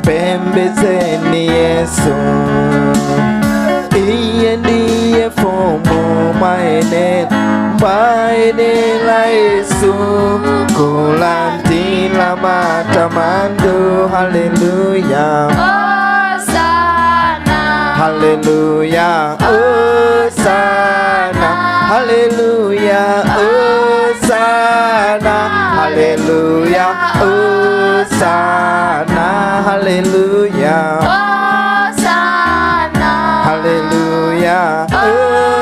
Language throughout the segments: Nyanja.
Pembezeni Yesu, iye ndiye fumu maenela Yesu, kulandila matamando. Haleluya, Hosana, haleluya, Hosana, haleluya, Hosana, haleluya, Hosana, haleluya, Hosana, haleluya,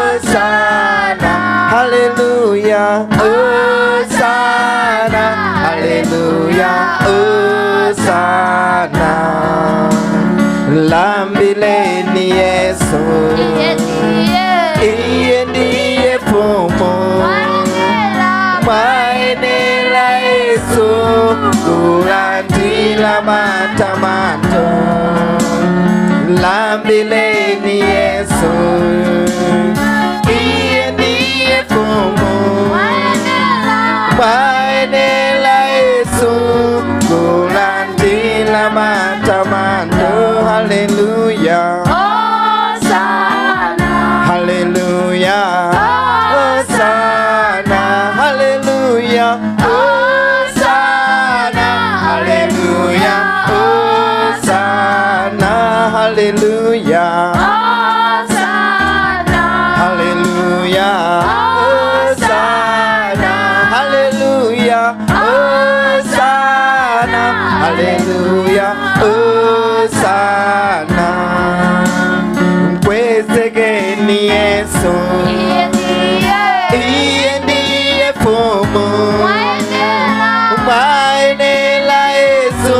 Hosana, haleluya, Hosana, haleluya, Hosana. Lambileni Yesu, iye ndiye fumu maenela Yesu, kulandila matamando. Lambileni Yesu, iye ndiye fumu maenela Yesu, kulandila matamando. Haleluya, Hosana, haleluya, Hosana, haleluya, Hosana, haleluya, Hosana, haleluya, Hosana, haleluya, Hosana, haleluya, Hosana, haleluya, Hosana. Kwezekeni Yesu, iye ndiye fumu maenela Yesu,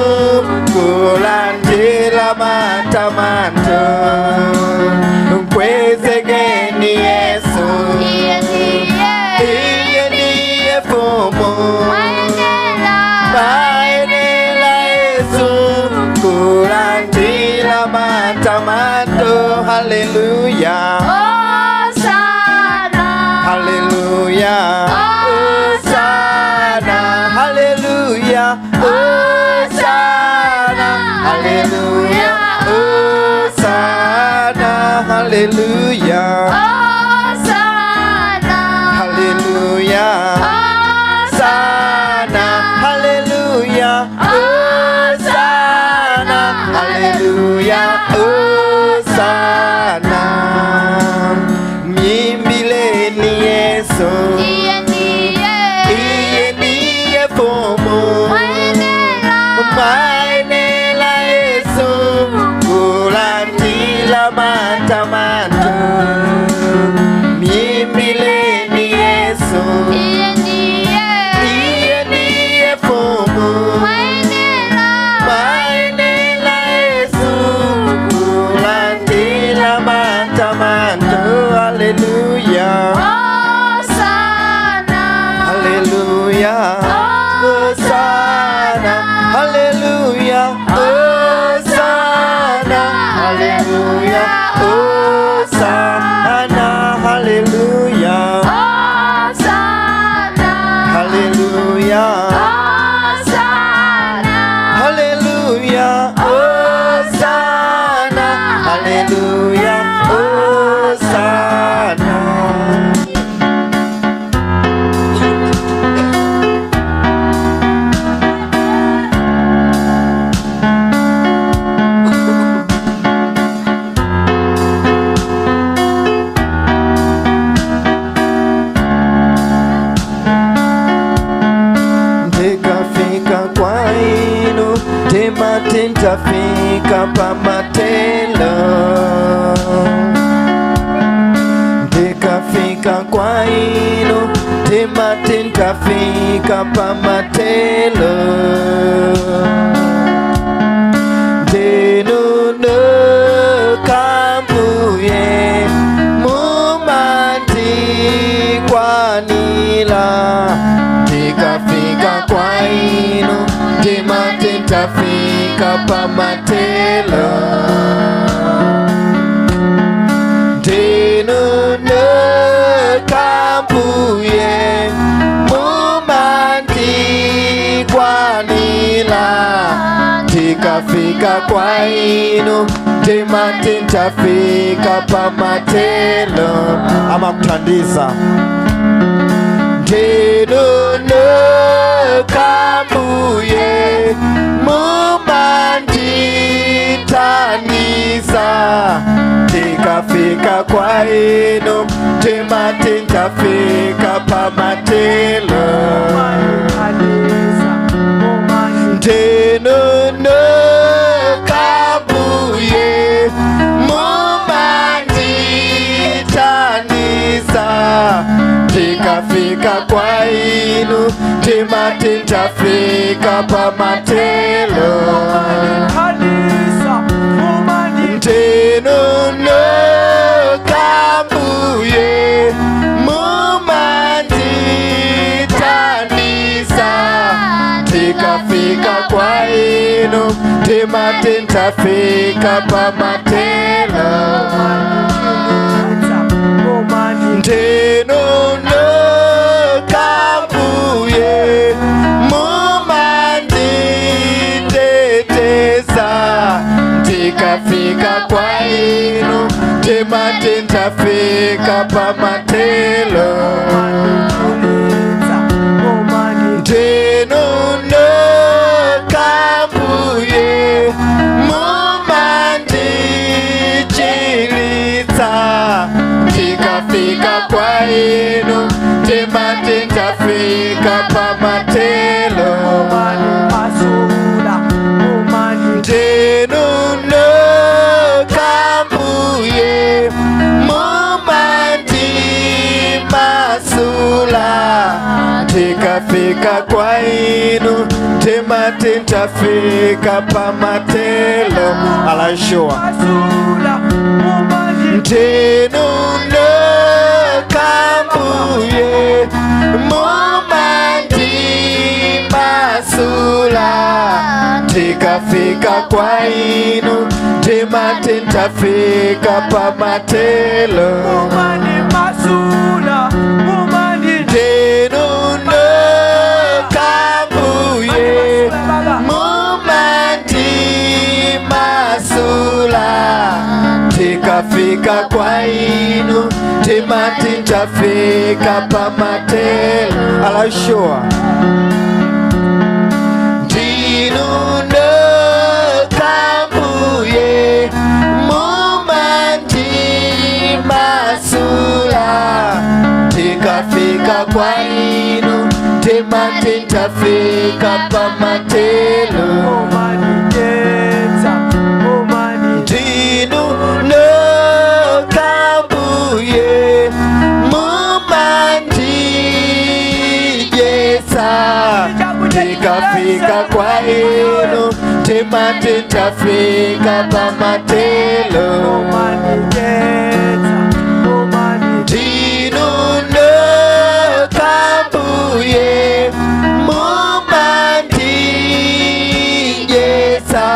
kulandila matamando. Kwezekeni Yesu, iye ndiye fumu maenela Yesu, kulandila matamando. Haleluya, Hosana, haleluya, Hosana, haleluya, Hosana, haleluya, Hosana, haleluya, Hosana, haleluya, Hosana, haleluya, Hosana, haleluya, Hosana. Mimbileni Yesu, iye ndiye fumu maenela Yesu, kulandila matamando. Mimbileni Yesu, iye ndiye fumu maenela Yesu, kulandila matamando. Haleluya, Hosana, haleluya, Hosana, haleluya, Hosana, haleluya, Hosana, haleluya, Hosana, haleluya, Hosana, haleluya, Hosana, haleluya, Hosana. Ndikafika kwanu, timati ntafika pamatelo. Ndikafika kwanu, timati ntafika pamatelo. Ndinuno kambuye mumanti kwanila. Ndikafika kwanu, timati ntafika pamatelo. Ndinuno kambuye mumanti kwanila. tikafika kwainu mtima tintafika pamatelo amakuthandiza ndinunukambuye mumanditanisa tikafika kwainu mtima tintafika pamatelo ndinunukambuye mumanditanisa tikafika kwainu mtima tintafika pamatelo ndinunukambuye mumanditanisa tikafika kwainu mtima tintafika pamatelo ndinunukambuye mumanditetesa tikafika kwainu mtima tintafika pamatelo ndinunukambuye mumandichilitsa tikafika kwainu mtima tintafika pamatelo ndinunukambuye mumandimasula tikafika kwainu mtima tintafika pamatelo alashua ndinunukambuye mumandimasula tikafika kwainu mtima tintafika pamatelo ndinunukambuye mumandimasula tikafika kwainu mtima tintafika pamatelo alashua ndinunukambuye mumandimasula tikafika kwainu mtima tintafika pamatelo ndinunukambuye mumandijesa tikafika kwainu mtima tintafika pamatelo ndinunukambuye mumandijesa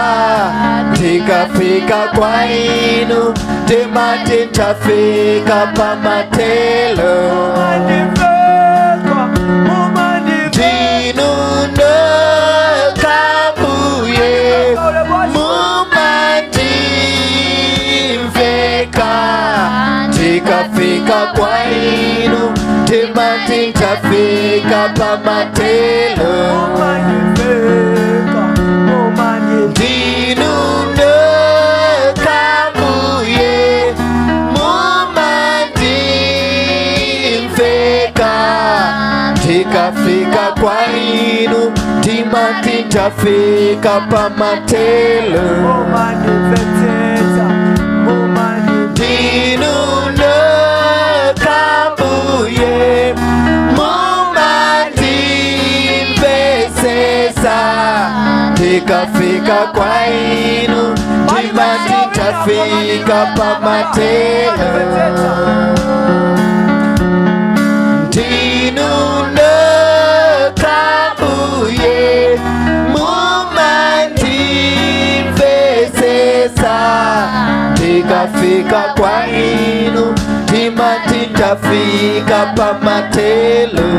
tikafika kwainu mtima tintafika pamatelo ndinunukambuye mumandimveka tikafika kwainu mtima tintafika pamatelo ndinunukambuye mumandimveka tikafika kwainu mtima tintafika pamatelo ndinunukambuye mumandimvesesa tikafika kwainu mtima tintafika pamatelo ndinunukambuye mumandimvesesa tikafika kwainu mtima tintafika pamatelo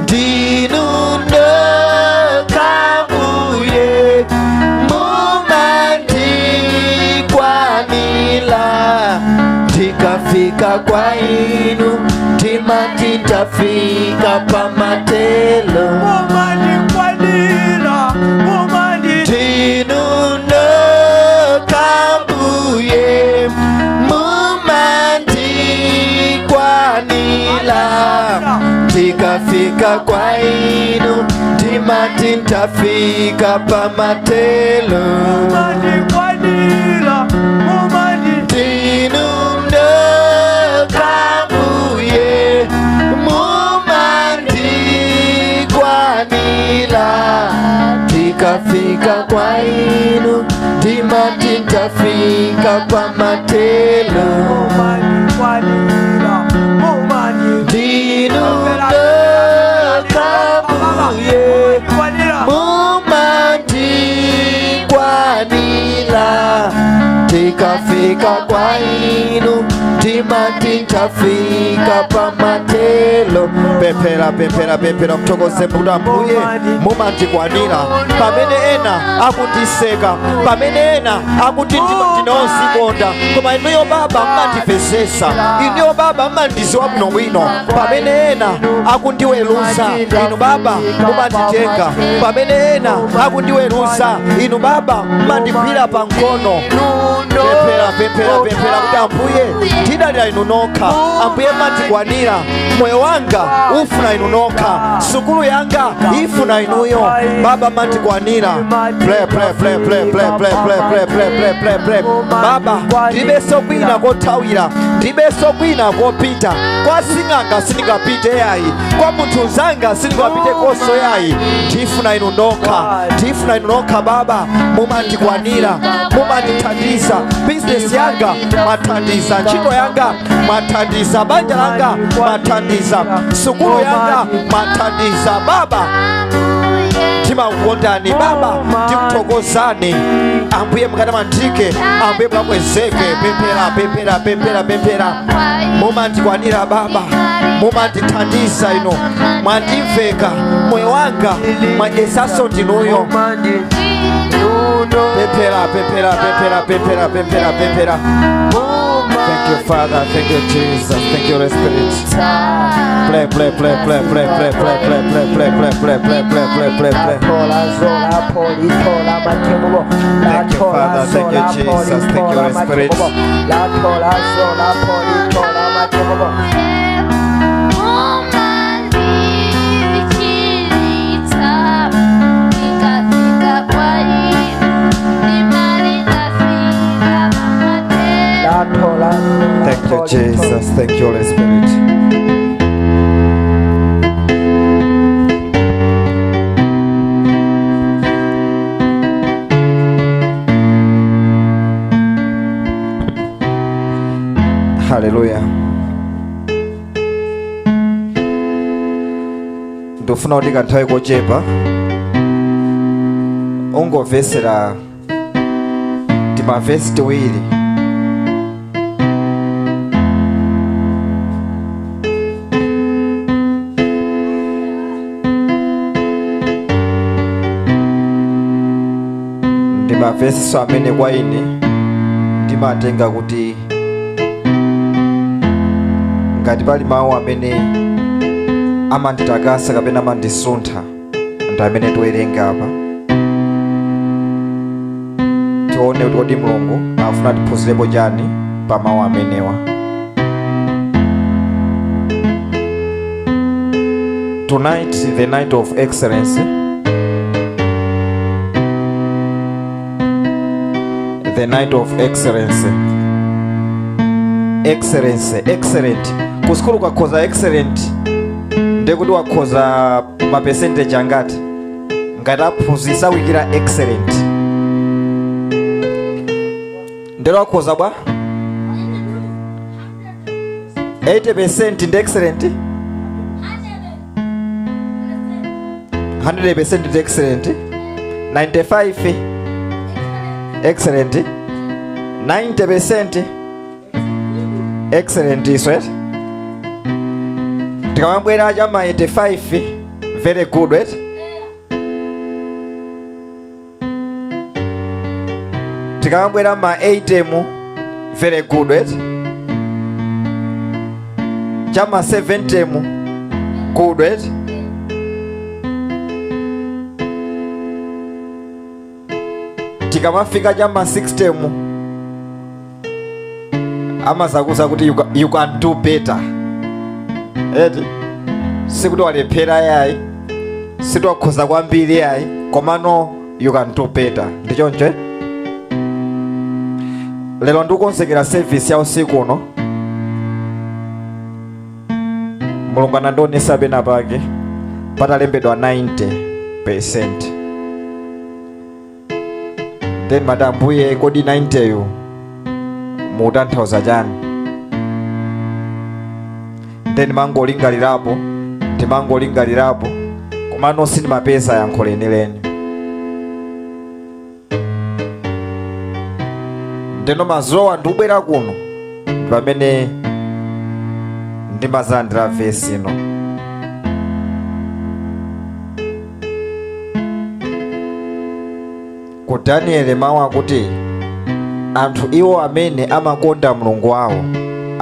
ndinunukambuye tikafika kwa inu mtima titafika pamatelo tinunokambuye mumandikwanila tikafika kwa inu mtima titafika pamatelo tinunokambuye mumandikwanila tikafika kwa inu mtima titafika pamatelo tinunokambuye mumandikwanila tikafika kwa inu mtima titafika pamatelo pempera mthokoze mbuye mumandikwanira pamene ena akundiseka pamene ena akuti ndinozikonda koma inuyo baba mmandipezesa inuyo baba mmandiziwa bwinobwino pamene ena akundiweruza inu baba mumanditenga pamene ena akundiweruza inu baba mmandipira pa mkono pempera kuti ambuye tidalira inu nokha ambuye mmandikwanira moyo wanga ufuna inu nokha sukulu yanga ifuna inuyo baba mmandikwanira play baba ndibeso kwina kothawira ndibeso kwina kopita kwa sing'anga sindingapite yayi kwa munthu zanga sindingapite koso yayi ndifuna inu nokha baba mumandikwanira mumandithandiza business yanga mathandiza ntchito yanga mathandiza banja langa mathandiza sukulu yanga mathandiza baba timakukondani baba timuthokozani ambuye mukatamandike ambuye mukamwezeke pempera mumandikwanira baba mumandithandiza ino mwandimveka moyo wanga mwajesaso ndinuyo pempera thank you Father, thank you Jesus, thank you Holy Spirit. Play. Thank you Father, thank you Jesus, thank you Holy Spirit. Thank you Jesus, thank you Holy Spirit. Hallelujah. Ndofuna kuti kanthawi kochepa ungovesera timavesi tiwiri ndimavesi so amene kwa ine ndimatenga kuti ngati pali mawu amene amanditakasa kapena amandisuntha ndi amene tiwerenga apa tione kuti kodi Mulungu afuna tiphunzirepo chani pa mawu amenewa. Tonight is the night of excellence. The night of excellence. Excellent. Kuskulu kwa koza excellent ndekuti wakoza ma percentage angati ngata phunzisa wikira excellent ndero wakoza bwa 80% ndi excellent 100% ndi excellent 95 excellent 90% excellent is right. Tikamabwera chama 85 very good right. Tikamabwera ma 80 mu very good right. chama 7 temu good, right? Tikamafika chama 6 temu amazakuza kuti you can do better, eti sikuti walephera yayi, sikuti wakhoza kwambiri yayi, komano you can do better. Ndichonje lero ndikukonzekera service ya usiku uno. Mulungu anandionesa pena pake patalembedwa 90%. Then madambuye kodi 90 yu mutanthauza chani? Then mangolingalirapo komano sindimapeza yankho lenileni. Ndeno mazowa ndikubwera kuno pamene ndimazandira vesi ino. Ku Danieli mawu akuti anthu iwo amene amakonda Mulungu wawo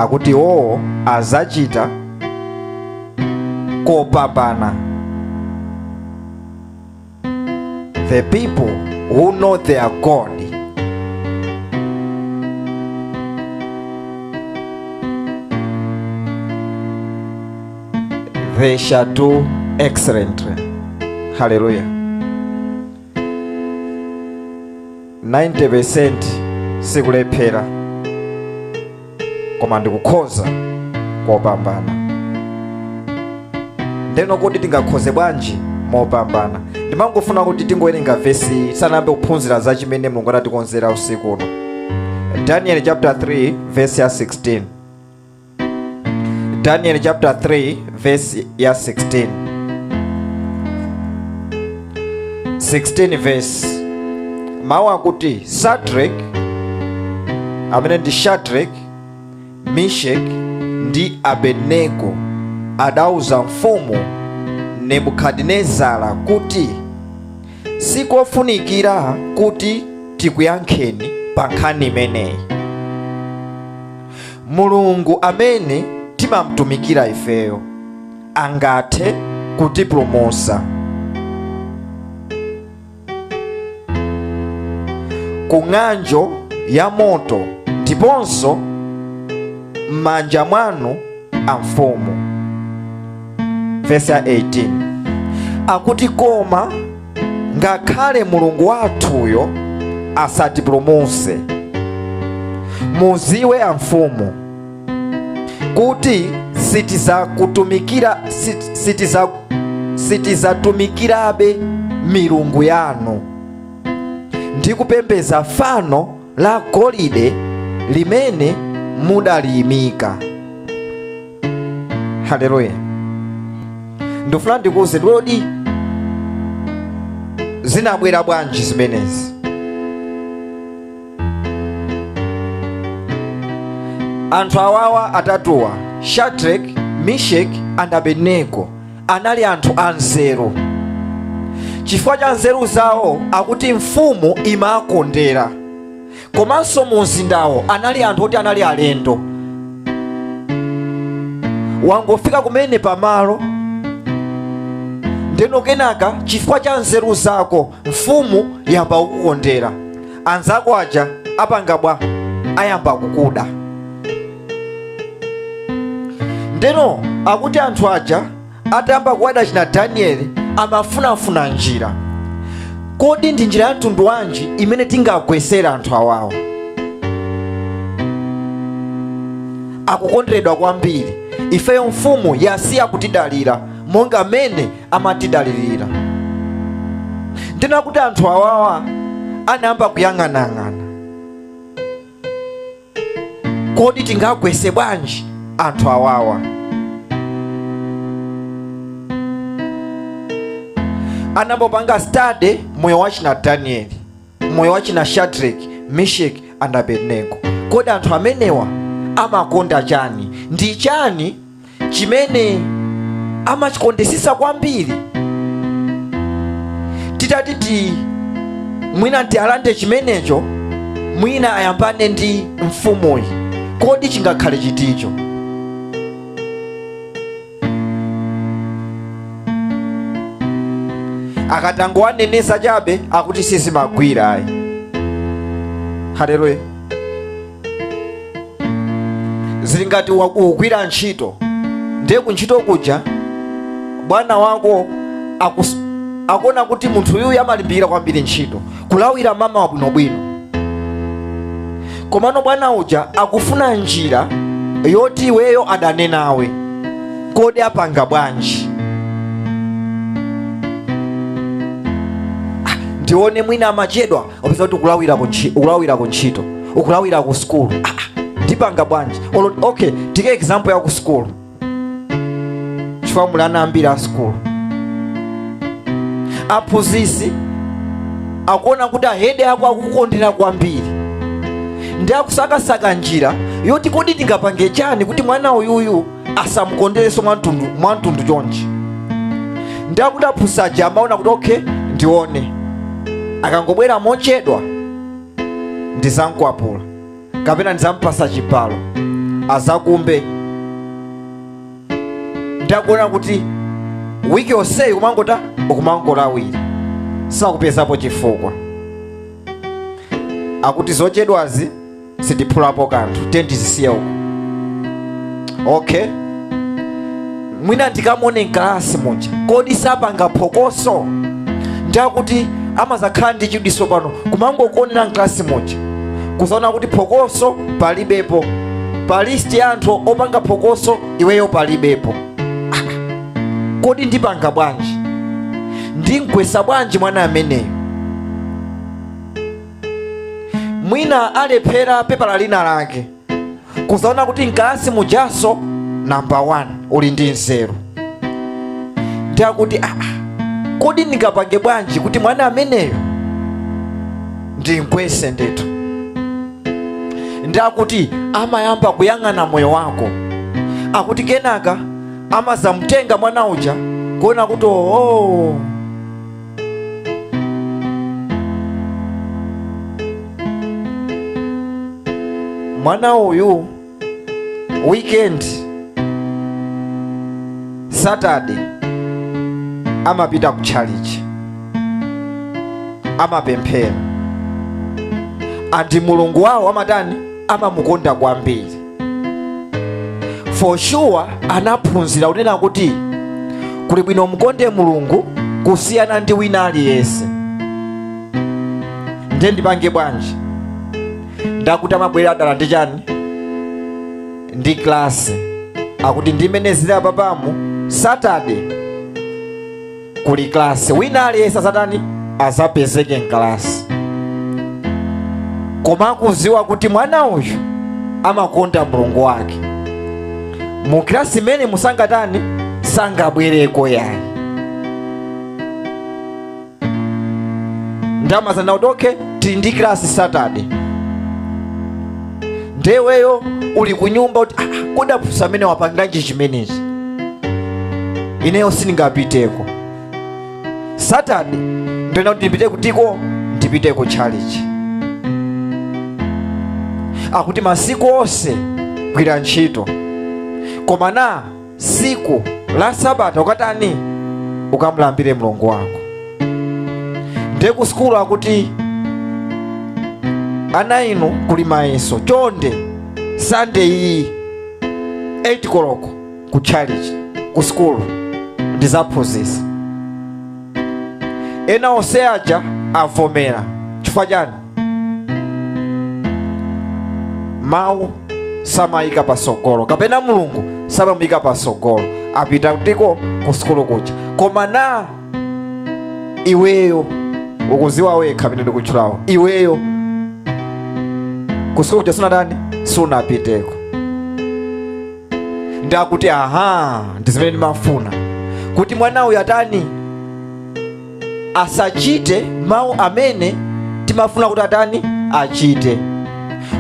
akuti iwowo azachita kopambana. The people who know their God, they shall do excellently. Hallelujah. 90% sikulephera koma ndikukhoza kopambana. Ndeno kuti tingakhoze bwanji mopambana? Ndimangofuna kuti tingowerenga vesi sanambe kuphunzira za chimene Mulungu anatikonzera usiku uno. Daniel chapter 3 verse ya 16. Daniel chapter 3 verse ya 16. 16 verse. Mawu akuti Shadrach, amene ndi Shadrach, Meshach ndi Abednego adauza mfumu Nebukadinezara kuti sikofunikira kuti tikuyankheni pa nkhani imeneyi. Mulungu amene timamtumikira ifeyo angathe kutipulumutsa ku ng'anjo ya moto ndiponso m'manja mwanu a mfumu. Verse 18 akuti koma ngakhale Mulungu wathuyo asatipulumutse, muziwe a mfumu kuti sitizatumikirabe milungu yanu ndi kupembedza fano la golide limene mudaliyimika. Haleluya. Ndifuna ndikuwuze kuti zinabwera bwanji zimenezi. Anthu awawa atatuwa, Shadrach, Meshach and Abednego, anali anthu anzeru. Chifukwa cha nzeru zawo akuti mfumu imakondera. Komanso mu mzindawo anali anthu oti anali alendo. Wangofika kumene pamalo, ndeno kenaka chifukwa cha nzeru zako mfumu yamba kukondera. Anzako aja apanga bwa ayamba kukuda. Ndeno akuti anthu aja atamba kuwada china Danieli amafunafuna njira. Kodi ndi njira ya mtundu wanji imene tingagwesera anthu awawo? Akukondredwa kwambiri. Ifeyo mfumu yasiya kutidalira monga mene amatidalirira. Ndina kuti anthu awawa anayamba kuyang'anang'ana. Kodi tingagwese bwanji anthu awawa? Anambopanga study moyo wachina Danieli, moyo wachina Shadrach, Meshach and Abednego. Kodi anthu amenewa amakonda chani? Ndi chani chimene amachikondesisa kwambiri? Titati mwina tialande chimenecho, mwina ayambane ndi mfumuyi. Kodi chingakhale chiticho? akatangowanenesa chabe akuti sizimagwira ayi. Haleluya. Zili ngati ukugwira ntchito, ndiye kuntchito kuja bwana wako akuona kuti munthu uyu amalimbikira kwambiri ntchito, kulawira mama wabwinobwino, komano bwana uja akufuna njira yoti iweyo adane nawe. Kodi apanga bwanji? Ndione mwina amachedwa opeza kuti ukulawira ku ntchito, ukulawira ku skulu. Ndipanga bwanji? Okay, tike example ya ku skulu. Chifukwa muli ana ambiri a skulu. Aphunzitsi akuona kuti ahede ako akukondera kwambiri, ndi akusakasaka njira yoti kodi tingapange chani kuti mwana uyuyu asamukondereso mwantundu chonchi. Ndi akuti aphunzitsi amaona kuti okay, ndione akangobwera mochedwa ndizamkwapula kapena ndizampasa chipalo azakumbe. Ndakuona kuti wiki yonseyi ukumangolawira sakupezapo chifukwa. Akuti zochedwazi sindiphulapo kanthu, tendizisiya uko. Okay, mwina ndikamone mkalasi muja kodi sapanga phokoso. Ndakuti amazakhala ndi chidiso pano kumangokonera mkalasi muja kusaona kuti phokoso palibepo, pa list ya anthu opanga phokoso iweyo palibepo. Kodi ndipanga bwanji? Ndingwesa bwanji mwana ameneyo? Mwina alephera pepala lina lake kusaona kuti mkalasi mujaso number 1 uli ndi nzeru. Ndakuti kodi ndingapange bwanji kuti mwana ameneyo ndingwese ndetu? Ndakuti amayamba kuyang'ana moyo wako, akuti kenaka amazamtenga mwana uja kuona kuti mwana uyu weekend Saturday amapita ku church, amapemphera, andi Mulungu wawo amatani amamukonda kwambiri. For sure anaphunzira kunena kuti kuli bwino mukonde Mulungu kusiyana ndi wina aliyense. Ndiye ndipange bwanji? Ndakuti amabwera dala ndi chani? Ndi klasi. Akuti ndimenezera papamu Saturday kuli klasi, wina aliyense satani azapezeke mklasi. Koma akuziwa kuti mwana uyu amakonda Mulungu wake, mu klasi imene musangatani sangabwereko yayi. Ndamazana kuti okay, tili ndi klasi Saturday. Ndeweyo uli kunyumba kuti kodi aphunzitsi amene wapangiranji chimenechi, ineyo sindingapiteko. Saturday ndena kuti ndipite kutiko, ndipite ku church. Akuti masiku onse gwira ntchito, koma na siku la Sabata ukatani ukamulambire Mulungu wako. Ndiye ku skulu akuti ana inu kuli mayeso, chonde Sunday iyi 8 koloko ku church, ku skulu ndizaphunzitsa. Ena onse aja avomera. Chifukwa chani? Mawu samayika pasogolo, kapena Mulungu samamuyika pasogolo, apita kutiko ku skulu kuja. Koma na iweyo ukuziwa wekha pamene ndikutchulawo, iweyo ku skulu kuja sunatani sunapiteko. Ndakuti ndizimene ndimafuna kuti mwana uyu atani asachite mawu amene timafuna kuti atani achite.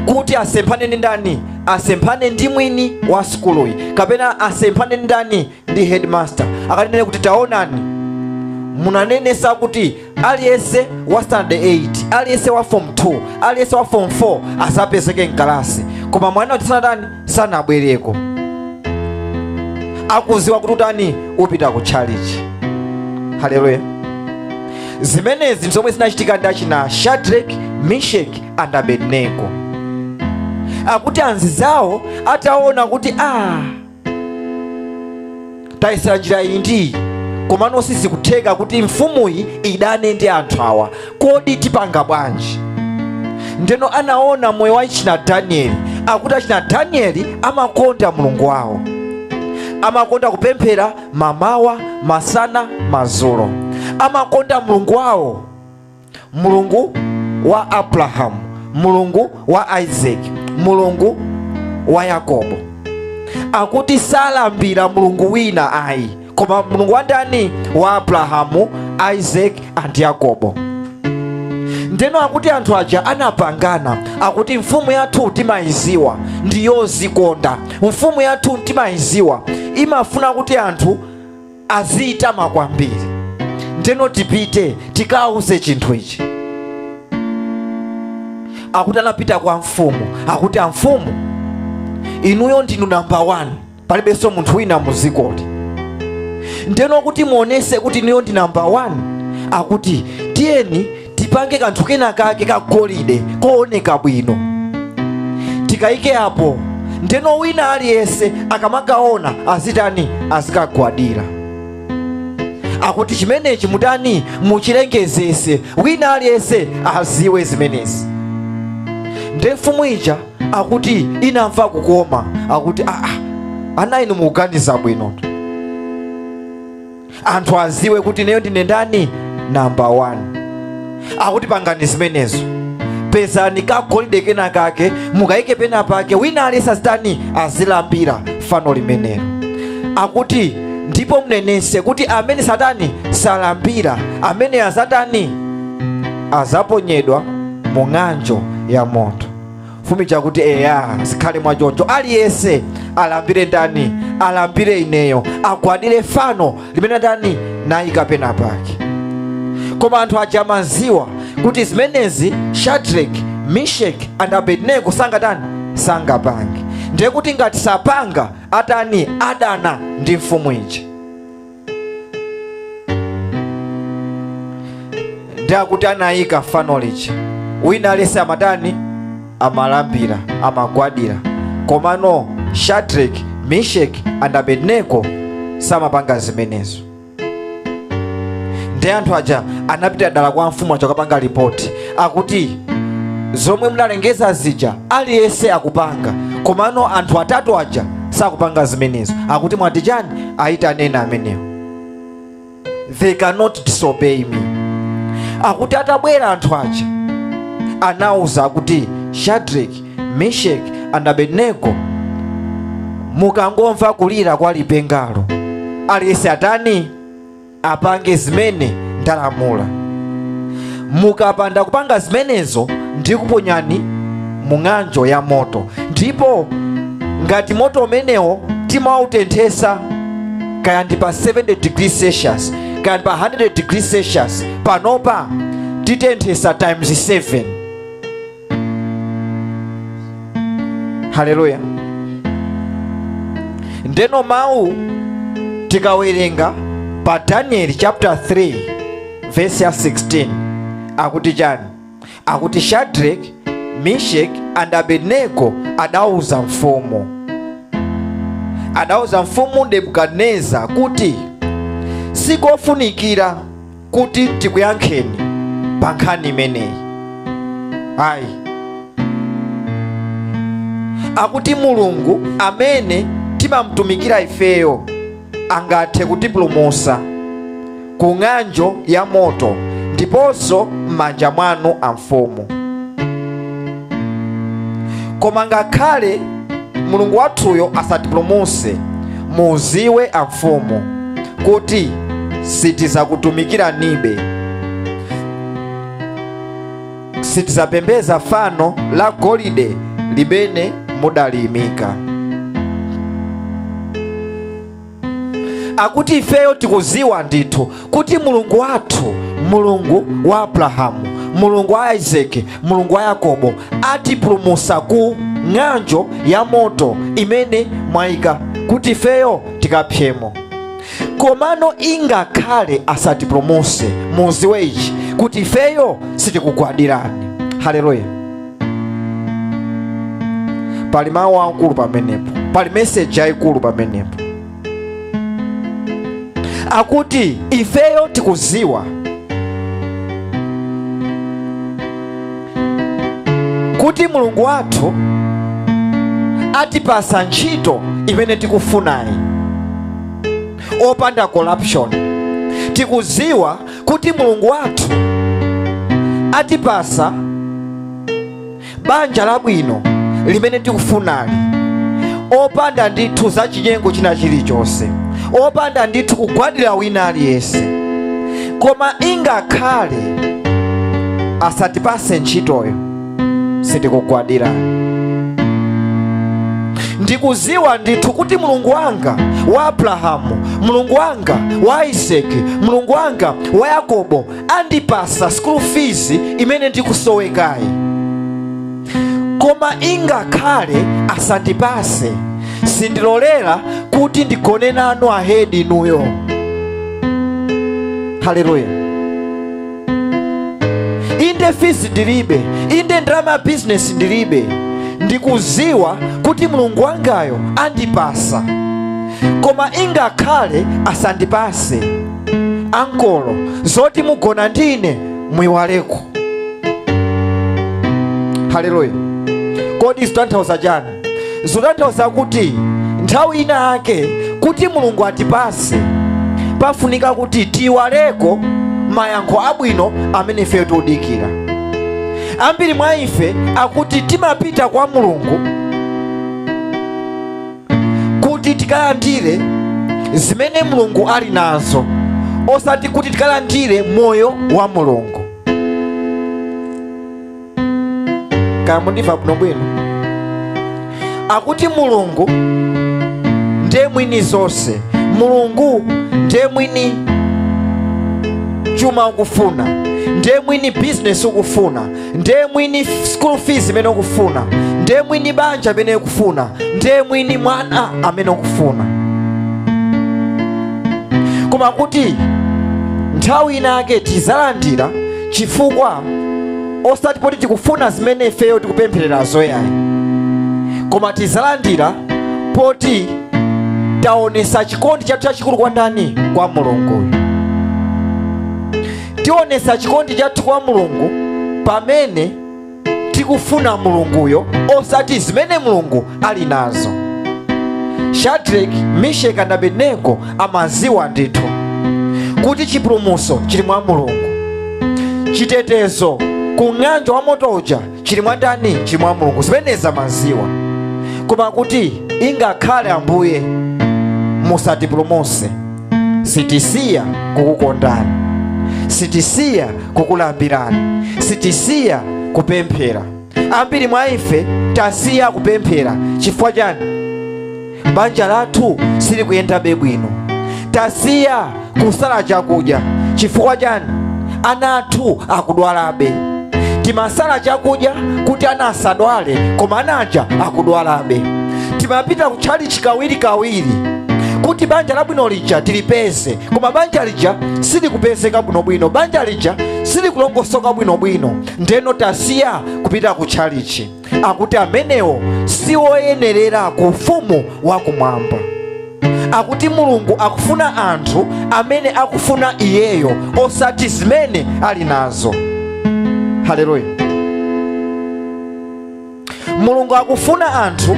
Kuti asemphane ndi ndani? Asemphane ndi mwini wa skuluyi, kapena asemphane ndi ndani? Ndi headmaster. Akanene kuti taonani, munanenesa kuti aliyense wa standard 8, aliyense wa form 2, aliyense wa form 4 asapezeke mkalasi, koma mwana kuti sanatani sanabwereko. Akuziwa kuti utani upita ku church. Haleluya. Zimenezi zomwe zinachitika ndi achina Shadrach, Meshach and Abednego. Akuti anzawo ataona kuti tayesera njira iyi ndi komano sizikutheka kuti mfumuyi idane ndi anthu awa, kodi tipanga bwanji? Ndeno anaona moyo wa achina Danieli. Akuti achina Danieli amakonda Mulungu wawo, amakonda kupemphera mamawa, masana, madzulo. Amakonda Mulungu wawo, Mulungu wa Abrahamu, Mulungu wa Isaac, Mulungu wa Yakobo. Akuti salambira Mulungu wina ayi, koma Mulungu wa ndani? Wa Abrahamu, Isaac and Yakobo. Ndeno akuti anthu aja anapangana. Akuti mfumu yathu timayiziwa ndi yozikonda, mfumu yathu timayiziwa imafuna kuti anthu aziyitama kwambiri. Ndeno tipite tikauze chinthu ichi. Akuti anapita kwa mfumu. Akuti amfumu, inuyo ndinu number 1, palibenso munthu wina muzikoti. Ndeno kuti muonese kuti inuyo ndi number 1. Akuti tiyeni tipange kanthu kena kake ka golide kooneka bwino tikayike apo. Ndeno wina aliyense akamakaona azitani? Azikagwadira. Akuti chimenechi mutani? Muchilengezese, wina aliyense aziwe zimenezi. Nde mfumu ija akuti inamva kukoma. Akuti ana inu mukuganiza bwino, anthu aziwe kuti neyo ndine ndani? Number 1. Akuti pangani zimenezo, pezani kagolide kena kake mukayike pena pake, wina aliyense azitani? Azilambira fano limenelo. Akuti ndipo mnenese kuti amene satani salambira, amene azatani? Azaponyedwa mu ng'anjo ya moto. Mfumu chakuti zikhale mwachoncho, aliyense alambire ndani? Alambire ineyo, agwadire fano limene ndani? Nayika pena pake. Koma anthu aja amaziwa kuti zimenezi Shadrach, Meshach and Abednego sangatani? Sangapange. Ndiye kuti ngati sapanga atani? Adana ndi mfumu ija. Ndiye akuti anayika fano lija, wina aliyense amatani? Amalambira, amagwadira. Komano Shadrach, Meshach and Abednego samapanga zimenezo. Ndiye anthu aja anapita dala kwa mfumu aja akapanga ripoti. Akuti zomwe mnalengeza zija aliyense akupanga, komano anthu atatu aja sakupanga zimenezo. Akuti mwati chani? Ayitanena amenewo, they cannot disobey me. Akuti atabwera anthu aja anauza kuti Shadrach, Meshach and Abednego, mukangomva kulira kwa lipengalo, aliyense atani? Apange zimene ndalamula. Mukapanda kupanga zimenezo ndikuponyani mu ng'anjo ya moto. Ndipo ngati moto umenewo timautenthesa kaya ndi pa 70 degrees Celsius kaya ndi pa 100 degrees Celsius, panopa titenthesa times 7. Haleluya. Ndeno mawu tikawerenga pa Daniel chapter 3 verse 16 akuti chani? Akuti Shadrach, Meshach and Abednego adauza mfumu Nebukadneza kuti sikofunikira kuti tikuyankheni pa nkhani imeneyi. Ayi, akuti Mulungu amene timamtumikira ifeyo angathe kutipulumutsa ku ng'anjo ya moto ndiponso m'manja mwanu a mfumu. Koma ngakhale Mulungu wathuyo asatipulumutse, muziwe a mfumu kuti sitizakutumikiranibe, sitizapembeza fano la golide limene mudaliyimika. Akuti ifeyo tikuziwa ndithu kuti Mulungu wathu, Mulungu wa Abrahamu, Mulungu wa Isaac, Mulungu wa Yakobo atipulumutsa ku ng'anjo ya moto imene mwayika kuti ifeyo tikapyemo. Komano ingakhale asatipulumutse, muziwe ichi, kuti ifeyo sitikugwadirani. Haleluya. Pali mawu akulu pamenepo, pali message yayikulu pamenepo, akuti ifeyo tikuziwa kuti Mulungu wathu atipasa ntchito imene tikufunayi opanda corruption. Tikuziwa kuti Mulungu wathu atipasa banja labwino limene tikufunali opanda ndithu za chinyengo china chilichonse, opanda ndithu kugwadira wina aliyense. Koma ingakhale asatipase ntchitoyo, sitikugwadira. Ndikuziwa ndithu kuti Mulungu wanga wa Abrahamu, Mulungu wanga wa Isaki, Mulungu wanga wa Yakobo andipasa school fees imene ndikusowekayi. Koma ingakhale asandipase, sindilolera kuti ndigone nanu ahedi inuyo. Haleluya. Inde fees ndilibe, inde ndalama business ndilibe, ndikuziwa kuti Mulungu wangayo andipasa. Koma ingakhale asandipase, ankolo zoti mugona ndine muyiwaleko. Haleluya. Kodi zitanthauza chani? Zitanthauza kuti nthawi ina ake kuti Mulungu atipase, pafunika kuti tiyiwaleko mayankho abwino amene ife tudikira. Ambiri mwa ife akuti timapita kwa Mulungu kuti tikalandire zimene Mulungu ali nazo, osati kuti tikalandire moyo wa Mulungu. Kaya mundiva bwino bwino? Akuti Mulungu ndiye mwini zonse, Mulungu ndiye mwini chuma ukufuna, ndiye mwini business ukufuna, ndiye mwini school fees imene ukufuna, ndiye mwini banja imene ukufuna, ndiye mwini mwana amene ukufuna. Koma kuti nthawi inake tizalandira chifukwa osati poti tikufuna zimene ifeyo tikupemphererazo yayi, koma tizalandira poti taonesa chikondi chathu chachikulu kwa ndani? Kwa Mulungu. Tionesa chikondi chathu kwa Mulungu pamene tikufuna Mulunguyo, osati zimene Mulungu ali nazo. Shadraki, Meshaki ndi Abedenego amaziwa ndithu kuti chipulumutso chili mwa Mulungu, chitetezo ku ng'anjo wa moto uja chili mwa ndani? Chili mwa Mulungu. Zimeneza maziwa. Koma kuti ingakhale Ambuye musatipulumutse, sitisiya kukukondani, sitisiya kukulambirani, sitisiya kupemphera. Ambiri mwa ife tasiya kupemphera chifukwa chani? Banja lathu sili kuyendabe bwino. Tasiya kusala chakudya chifukwa chani? Ana athu akudwalabe. Timasala chakudya kuti ana asadwale, koma anaja akudwalabe. Timapita kutchalichi kawiri kuti banja labwino lija tilipeze, koma banja lija silikupezeka bwinobwino, banja lija silikulongosoka bwinobwino. Ndeno tasiya kupita kutchalichi. Akuti amenewo siwoyenerera ku ufumu wakumwamba. Akuti Mulungu akufuna anthu amene akufuna iyeyo, osati zimene ali nazo. Haleluya. Mulungu akufuna anthu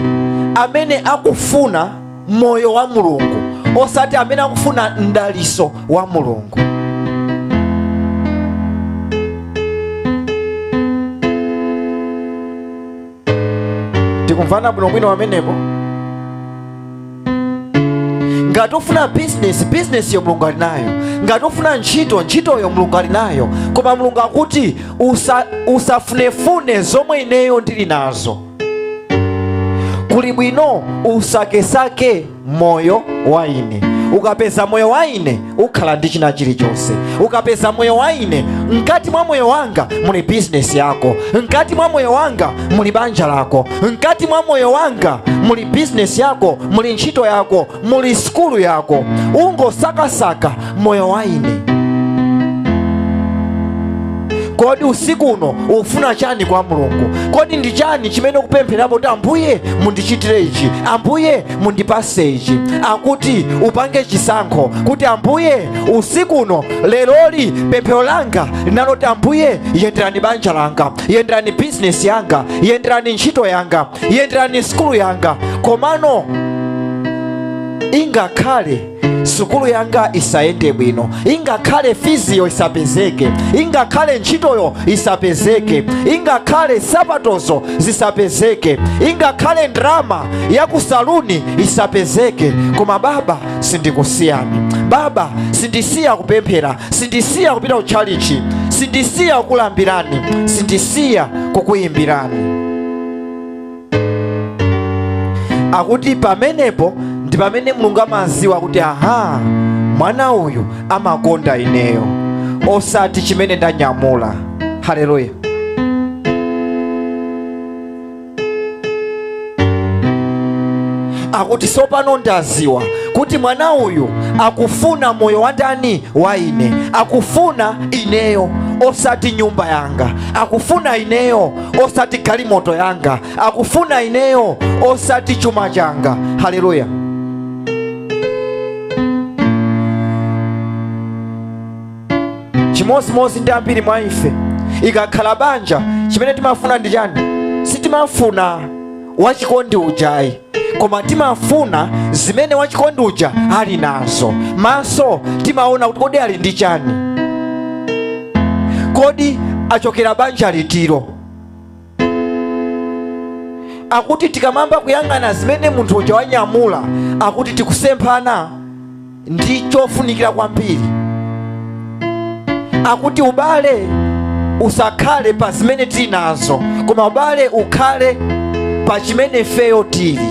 amene akufuna moyo wa Mulungu, osati amene akufuna ndaliso wa Mulungu. Tikumvana bwinobwino pamenepo? Ngati ufuna business yo Mulungu ali nayo, ngati ufuna ntchito yo Mulungu ali nayo. Koma Mulungu akuti usafunefune zomwe ineyo ndili nazo. Kuli bwino usakesake moyo wa ine. Ukapeza moyo wa ine ukhala ndi china chilichonse. Ukapeza moyo wa ine, mkati mwa moyo wanga muli business yako, mkati mwa moyo wanga muli banja lako, mkati mwa moyo wanga muli business yako, muli ntchito yako, muli skulu yako. Ungo sakasaka moyo wa ine. kodi usiku uno ufuna chani kwa Mulungu? Kodi ndi chani chimene ukupempherapo kuti Ambuye mundichitire ichi, Ambuye mundipase ichi? Akuti upange chisankho kuti Ambuye usiku uno, leroli pemphero langa linaloti Ambuye yenderani banja langa, yenderani business yanga, yenderani ntchito yanga, yenderani skulu yanga. Komano ingakhale sukulu yanga isayende bwino, ingakhale fiziyo isapezeke, ingakhale ntchitoyo isapezeke, ingakhale sapatozo zisapezeke, ingakhale ndrama ya kusaluni isapezeke, koma Baba sindikusiyani. Baba sindisiya kupemphera, sindisiya kupita kuchalichi, sindisiya kukulambirani, sindisiya kukuyimbirani. Akuti pamenepo ndi pamene Mulungu amaziwa kuti aha, mwana uyu amakonda ineyo, osati chimene ndanyamula. Haleluya. Akuti sopano ndaziwa kuti mwana uyu akufuna moyo wa ndani wa ine, akufuna ineyo osati nyumba yanga, akufuna ineyo osati galimoto yanga, akufuna ineyo osati chuma changa. Haleluya. Chimozimozi ndi ambiri mwa ife ikakhala banja, chimene timafuna ndi chani? Sitimafuna wachikondi ujayi, koma timafuna zimene wachikondi uja ali nazo. Maso timaona kuti kodi ali ndi chani, kodi achokera banja litiro. Akuti tikamamba kuyang'ana zimene munthu uja wanyamula, akuti tikusemphana ndi chofunikira kwambiri. Akuti ubale usakhale pa zimene tili nazo, koma ubale ukhale pa chimene feyo tili.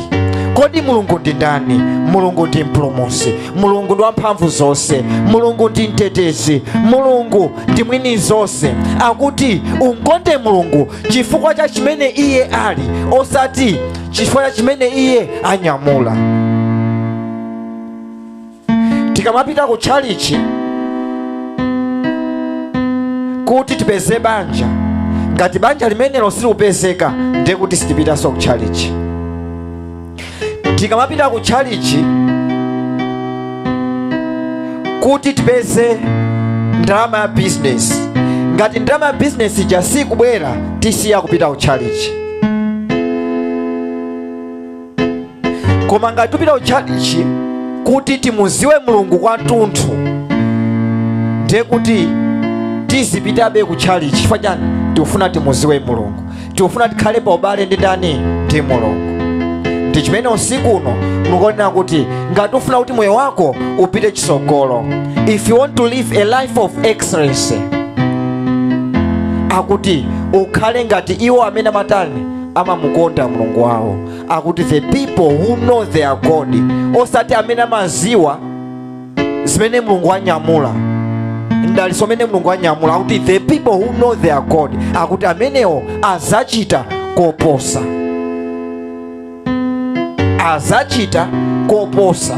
Kodi Mulungu ndi ndani? Mulungu ndi mpulumutsi, Mulungu ndi wamphamvu zonse, Mulungu ndi mtetezi, Mulungu ndi mwini zonse. Akuti unkonde Mulungu chifukwa cha chimene iye ali, osati chifukwa cha chimene iye anyamula. Tikamapita ku chalichi kuti tipeze banja, ngati banja limenelo silikupezeka, ndiye kuti sitipitanso ku chalichi. Tikamapita ku chalichi kuti tipeze ndalama ya business, ngati ndalama ya business ija sikubwera, tisiya kupita ku chalichi. Koma ngati tupita ku chalichi kuti timuziwe Mulungu kwathunthu, ndiye kuti tizipitabe ku chalichi. Chifukwa chani? Tikufuna timuziwe Mulungu, tikufuna tikhale pa ubale ndi ndani? Ndi Mulungu. Ndi chimene usiku uno mukuonera kuti ngati ufuna kuti moyo wako upite chitsogolo, if you want to live a life of excellence, akuti ukhale ngati iwo amene amatani amamukonda Mulungu wawo. Akuti the people who know their God, osati amene amaziwa zimene Mulungu anyamula, ndaliso amene Mulungu anyamula. Akuti the people who know their God, akuti amenewo azachita koposa, azachita koposa.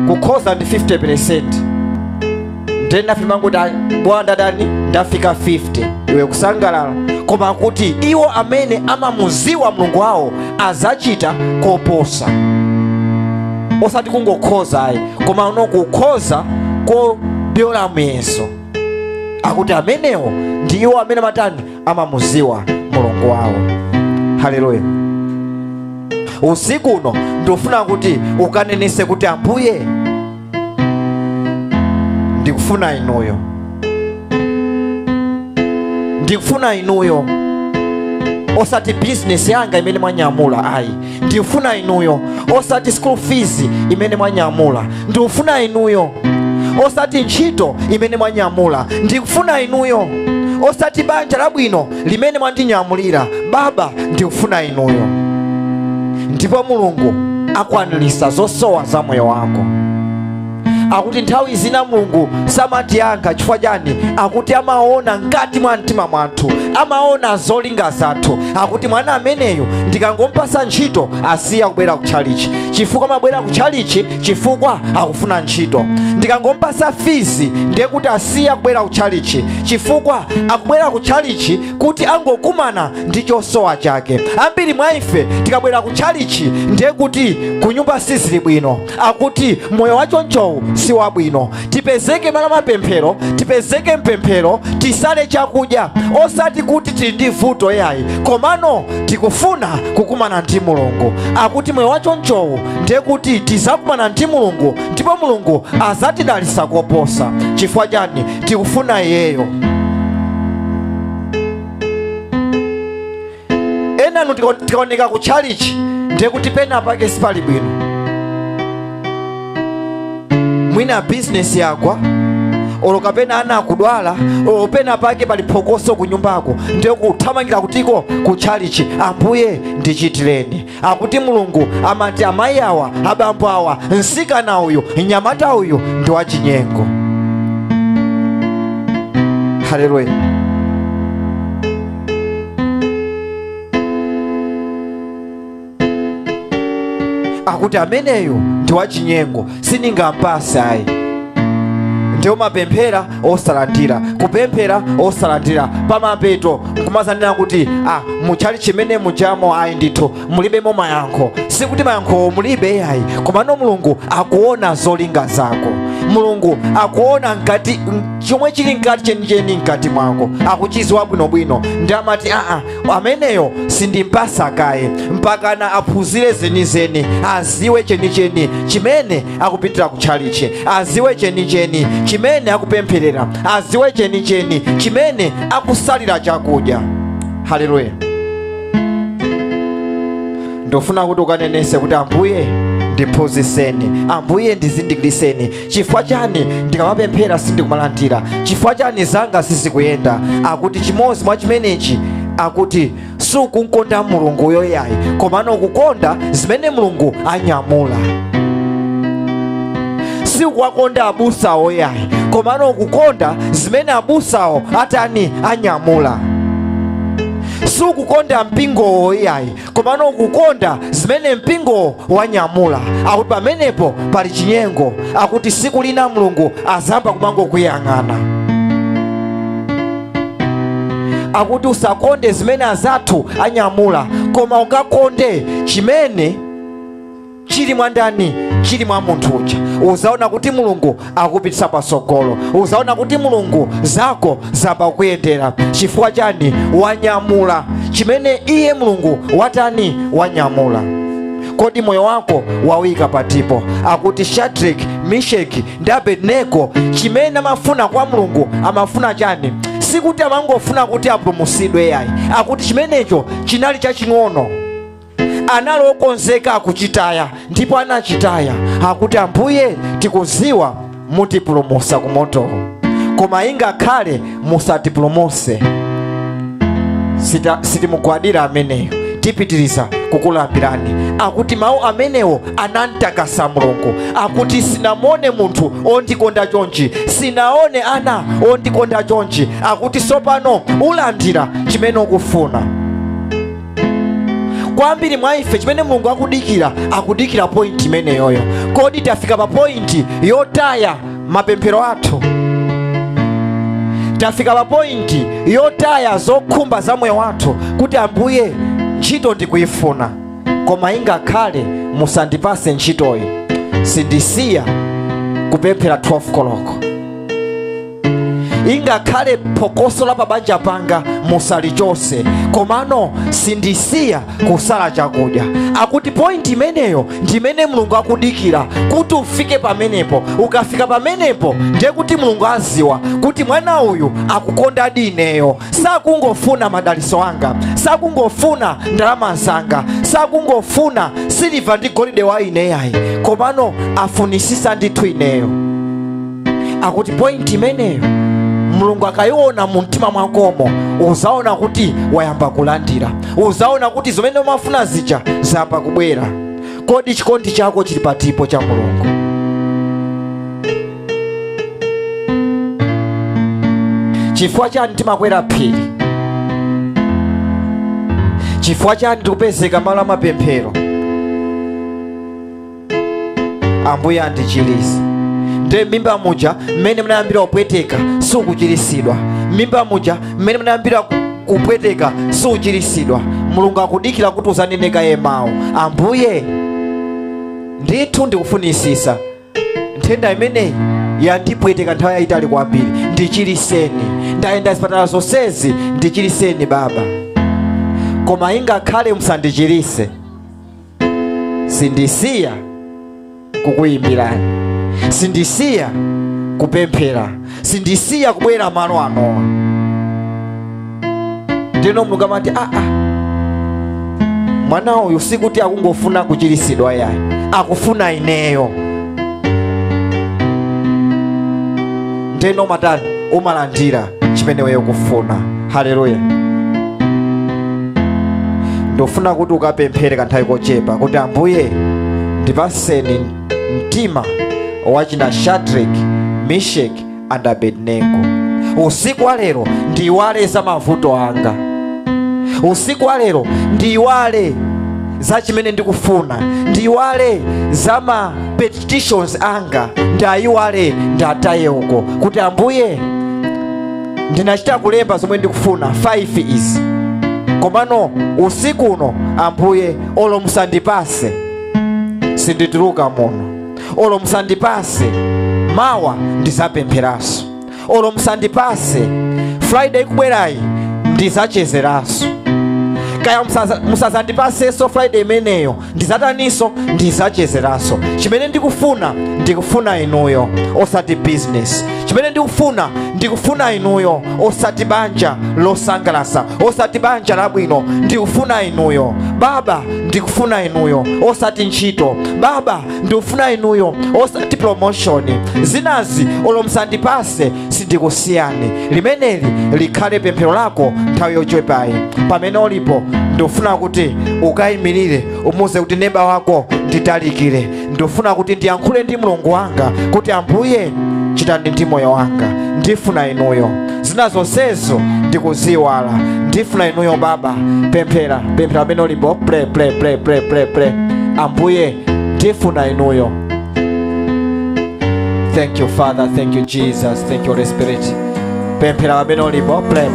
Kukhoza ndi 50%, ndena fima kuti bwana dani ndafika 50, iwe kusangalala. Koma kuti iwo amene amamuziwa Mulungu wawo azachita koposa, osati kungokhoza ayi, koma unokukhoza kobyola muyeso. Akuti amenewo ndi iwo amene matani amamuziwa Mulungu wawo. Haleluya. Usiku uno ndofuna kuti ukanenese kuti Ambuye ndikufuna inuyo, ndikufuna inuyo, osati business yanga imene mwanyamula ayi, ndikufuna inuyo. Osati school fees imene mwanyamula, ndikufuna inuyo. Osati ntchito imene mwanyamula, ndikufuna inuyo. Osati banja labwino limene mwandinyamulira, Baba ndikufuna inuyo. Ndipo Mulungu akwanilisa zosowa za moyo wako. Akuti nthawi zina Mulungu samatiyankha. Chifukwa chani? Akuti amaona ngati mwa mtima mwathu, amaona zolinga zathu. Akuti mwana ameneyo ndikangompasa ntchito asiya kubwera ku chalichi. chifukwa amabwera kutchalichi chifukwa akufuna ntchito. Ndikangompasa fizi ndiye kuti asiya kubwera kutchalichi chifukwa akubwera kutchalichi kuti angokumana ndi chosowa chake. Ambiri mwa ife tikabwera kutchalichi ndiye kuti kunyumba sizili bwino, akuti moyo wachonchowu si wabwino. Tipezeke malo mapemphero, tipezeke mpemphero, tisale chakudya, osati kuti tili ndi vuto yayi, komano tikufuna kukumana ndi Mulungu. Akuti moyo wachonchowu ndiye kuti tizakumana ndi Mulungu ndipo Mulungu azatidalitsa koposa. Chifukwa chani? Tikufuna iyeyo. Enanu tikaoneka kutchalichi ndiye kuti pena pake sipali bwino. Mwina business yagwa, olo kapena ana akudwala, olo pena pake pali phokoso kunyumbako, ndiye kuthamangira kutiko kutchalichi, Ambuye ndichitireni. Akuti Mulungu amati amayi awa, abambo awa, nsikana uyu, nyamata uyu ndi wachinyengo. Haleluya. Akuti ameneyo ndi wachinyengo, siningampase ayi. Ndiyo mapemphera osalandira, kupemphera osalandira, pamapeto nkumazanena kuti muchali chimene mujamo ayi ndithu mulibemo mayankho. Sikuti mayankho mulibe ayi, komano Mulungu akuona zolinga zako. Mulungu akuona ngati chomwe chili ngati chenicheni ngati mwako, akuchiziwa bwinobwino. Ndi amati ameneyo sindimpasa kaye mpakana aphunzire zenizeni, aziwe chenicheni chimene akupitira kutchalichi, aziwe chenicheni chimene akupempherera, aziwe chenicheni chimene akusalira chakudya. Haleluya. Ndofuna kuti ukanenese kuti Ambuye ndiphunzitseni, Ambuye ndizindikiriseni. Chifukwa chani ndikamapemphera sindikumalandira? Chifukwa chani zanga sizikuyenda? Akuti chimodzi mwa chimenechi, akuti sukunkonda Mulungu yoyayi, komano ukukonda zimene Mulungu anyamula. Sikuwakonda abusawo yayi, komano ukukonda zimene abusawo atani anyamula. Sukukonda mpingo yayi, komano ukukonda zimene mpingo wanyamula. Akuti pamenepo pali chinyengo. Akuti siku lina Mulungu azamba kumango kuyang'ana. Akuti usakonde zimene azathu anyamula, koma ukakonde chimene chili mwandani, chili mwa munthu uja. Uzaona kuti Mulungu akupitisa pasogolo, uzaona kuti Mulungu zako zaba kuyendera. Chifukwa chani? Wanyamula chimene iye Mulungu watani wanyamula. Kodi moyo wako wawika pa ndipo? Akuti Shadrach, Meshaki ndi Abednego chimene amafuna kwa Mulungu amafuna chani? Sikuti amangofuna kuti apulumutsidwe yayi, akuti chimenecho chinali chaching'ono, anali okonzeka akuchitaya, ndipo anachitaya. Akuti Ambuye tikuziwa mutipulumutsa ku moto, koma ingakhale musatipulumutse sitimugwadira ameneyo, tipitiriza kukulambirani. Akuti mawu amenewo anantakasa Mulungu. Akuti sinamone munthu ondikonda chonchi, sinaone ana ondikonda chonchi. Akuti sopano ulandira chimene ukufuna. Kwambiri mwa ife chimene Mulungu akudikira point imeneyoyo. Kodi tafika pa point yotaya mapemphero athu? Tafika pa point yotaya zokhumba za moyo wathu kuti Ambuye ntchito ndikuyifuna, koma ingakhale musandipase ntchitoyi, sindisiya kupemphera 12 koloko. Ingakhale phokoso la pabanja panga musalichose, komano sindisiya kusala chakudya. Akuti point imeneyo ndimene Mulungu akudikira kuti ufike pamenepo. Ukafika pamenepo ndiye kuti Mulungu aziwa kuti mwana uyu akukonda dineyo. Sakungofuna madaliso anga, sakungofuna ndalama zanga, sakungofuna siliva ndi golide wa ineyayi, komano afunisisa ndithu ineyo. Akuti point imeneyo Mulungu akayiona mu mtima mwakomo, uzaona kuti wayamba kulandira, uzaona kuti zimene umafuna zija zayamba kubwera. Kodi chikondi chako chili pa ndipo cha Mulungu? Chifukwa chani timakwera phiri? Chifukwa chani tikupezeka malo amapemphero? ambuye andichiritse. Nde mimba muja mmene munayambira kupweteka sukuchiritsidwa, mimba muja mmene munayambira kupweteka sukuchiritsidwa. Mulungu akudikira kuti uzaneneka ye mawu, ambuye ndithu ndikufunisisa nthenda imeneyi yandipweteka nthawi yayitali kwambiri, ndichiritseni. Ndayenda zipatala zonsezi, ndichiritseni Baba. Koma ingakhale musandichiritse, sindisiya kukuyimbirani, sindisiya kupemphera, sindisiya kubwera malo anowa. Ndino Mulungu amati mwana uyu sikuti akungofuna kuchiritsidwa yayi, akufuna ineyo. Ndeno matani umalandira chimene weyo kufuna. Haleluya. Ndofuna kuti ukapemphere kanthawi kochepa kuti ambuye ndipaseni mtima wachina Shadrach, Meshach and Abednego. Usiku wa lero ndiyiwale za mavuto anga, usiku wa lero ndiyiwale za chimene ndikufuna, ndiyiwale za ma petitions anga, ndayiwale ndataye uko kuti ambuye ndinachita kulemba zomwe ndikufuna 5 izi, komano usiku uno ambuye olo musandipase sindituluka muno, olo musandipase mawa ndizapempheraso, olo musandipase Friday kubwerayi ndizachezeraso, kaya musazandipaseso Friday imeneyo ndizataniso ndizachezeraso. Chimene ndikufuna inuyo osati business, chimene ndikufuna inuyo osati banja losangalasa, osati banja labwino, ndikufuna inuyo Baba, ndikufuna inuyo osati ntchito Baba, ndikufuna inuyo osati promotion. Zinazi olo musandipase sindikusiyani. Limeneli likhale pemphero lako nthawi yochepayi. Pamene ulipo ndofuna kuti ukayimirire umuze kuti neba wako nditalikire, ndofuna kuti ndiyankhule ndi Mulungu wanga kuti ambuye chitani ndi moyo wanga, ndifuna inuyo. Zina zonsezo ndikuziwala, ndifuna inuyo Baba. Pemphera pamene ulipo, pray. Ambuye ndifuna inuyo. Thank you Father, thank you Jesus, thank you Holy Spirit. Pemphera pamene ulipo, pray.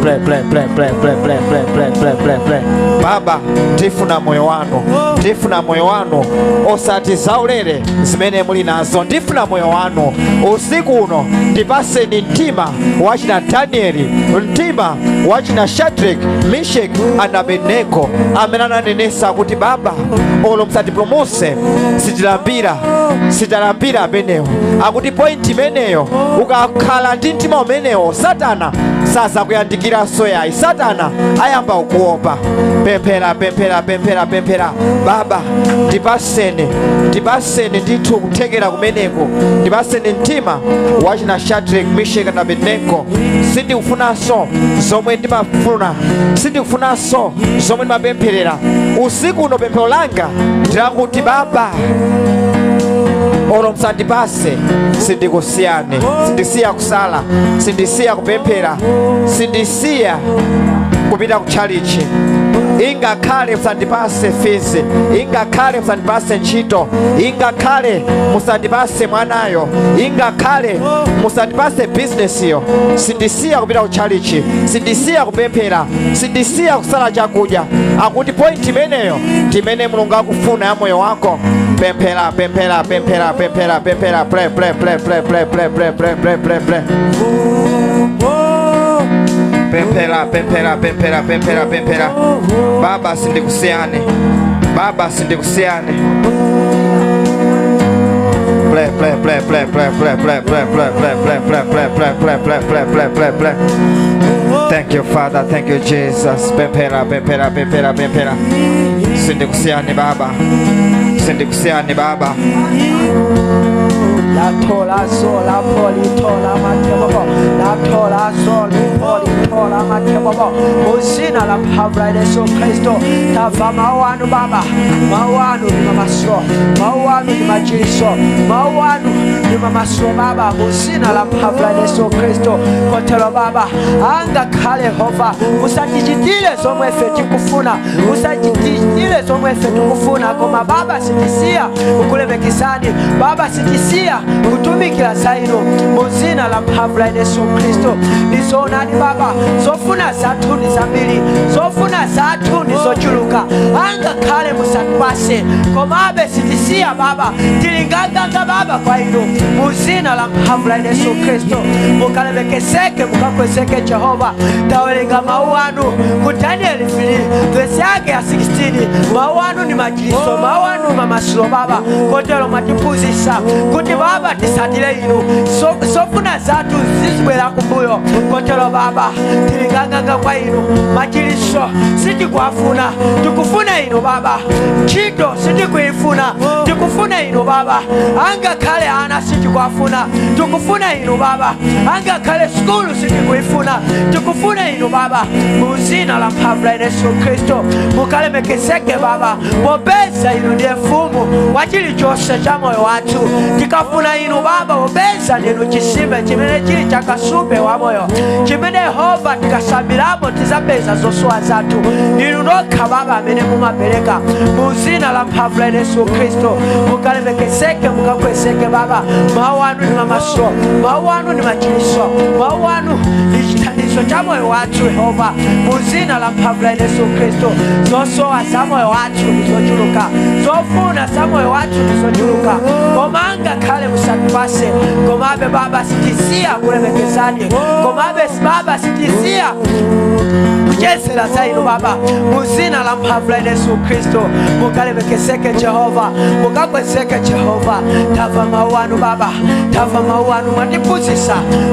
Baba, ndifuna moyo wanu, ndifuna moyo wanu osati zaulere zimene muli nazo, ndifuna moyo wanu. Usiku uno ndipaseni mtima wachina Danieli, mtima wachina Shadrach, Meshach and Abednego, amene ananenesa kuti Baba olo musatipulumutse sitalambira amenewo, akuti point imeneyo ukakhala ndi mtima umenewo Satana sazakuyandikiranso yayi, Satana ayamba ukuopa. Pemphera Baba, ndipaseni ndithu kuthekera kumeneko, ndipaseni mtima wachina Shadrach, Meshach and Abednego. Sindikufunanso zomwe ndimafuna, sindikufunanso zomwe ndimapempherera. Usiku uno pemphero langa ndilakuti Baba olo musandipase sindikusiyane, sindisiya kusala, sindisiya kupemphera, sindisiya kupita kutchalichi. Ingakhale musandipase fees, ingakhale musandipase ntchito, ingakhale musandipase mwanayo, ingakhale musandipase business yo, sindisiya kupita kutchalichi, sindisiya kupemphera, sindisiya kusala chakudya. Akuti point imeneyo ndimene Mulungu akufuna ya moyo wako. Pemphera, pray. Pemphera. Baba sindikusiyane, Baba sindikusiyane. Play. Thank you Father, thank you Jesus. Pemphera. Sindikusiyane Baba, sindikusiyane Baba. La tola sola politola matemo, la tola sola politola. tola makebobo muzina la mphamvu la Yesu Kristo tamva mawu anu Baba mawu anu ni mamasiro mawu anu ni machiritso mawu anu ni mamasiro Baba muzina la mphamvu la Yesu Kristo kotero Baba angakhale Yehova usatichitire zomwe ife tikufuna usatichitire zomwe ife tikufuna koma Baba sitisiya ukulemekizani Baba sitisiya kutumikira za inu muzina la mphamvu la Yesu Kristo nizonani Baba zofuna zathu ni zambiri zofuna zathu ni zochuluka angakhale musatipase komabe sitisiya Baba tilinganganga Baba kwa inu muzina la mphamvu la Yesu Kristo mukalemekezeke mukakwezeke Jehova tawerenga mawu anu ku Daniel 3 verse yake ya 16 mawu anu ni machiritso mawu anu ni mamasiro Baba kotero mwatiphunzitsa kuti Baba tisatire inu zofuna zathu zizibwera kumbuyo kotero Baba tilinganganga kwa inu machiritso sitikwafuna tikufuna inu Baba ntchito sitikuifuna tikufuna inu Baba angakhale ana sitikwafuna tikufuna inu Baba angakhale skulu sitikuifuna tikufuna inu Baba muzina la mphamvu la Yesu Kristo mukalemekezeke Baba popeza inu ndiye mfumu wa chilichonse cha moyo wathu tikafuna inu Baba popeza ndinu chisimbe chimene chili chakasupe wa moyo chimene Yehova tikasambiramo tizapeza zosowa zathu inu nokha Baba amene mumapereka muzina la mphamvu la Yesu Kristo mukalemekezeke mukakwezeke Baba mawu anu ni mamasiro mawu anu ni machiritso mawu anu ni chithandizo cha moyo wathu Yehova muzina la mphamvu la Yesu Kristo zosowa za moyo wathu nizochuluka zofuna za moyo wathu nizochuluka koma angakhale musatipase komabe Baba sitisiya kulemekezani komabe Baba sitisiya kuchezera za inu Baba muzina la mphamvu la Yesu Kristo mukalemekezeke Jehova mukakwezeke Jehova tamva mawu anu Baba tamva mawu anu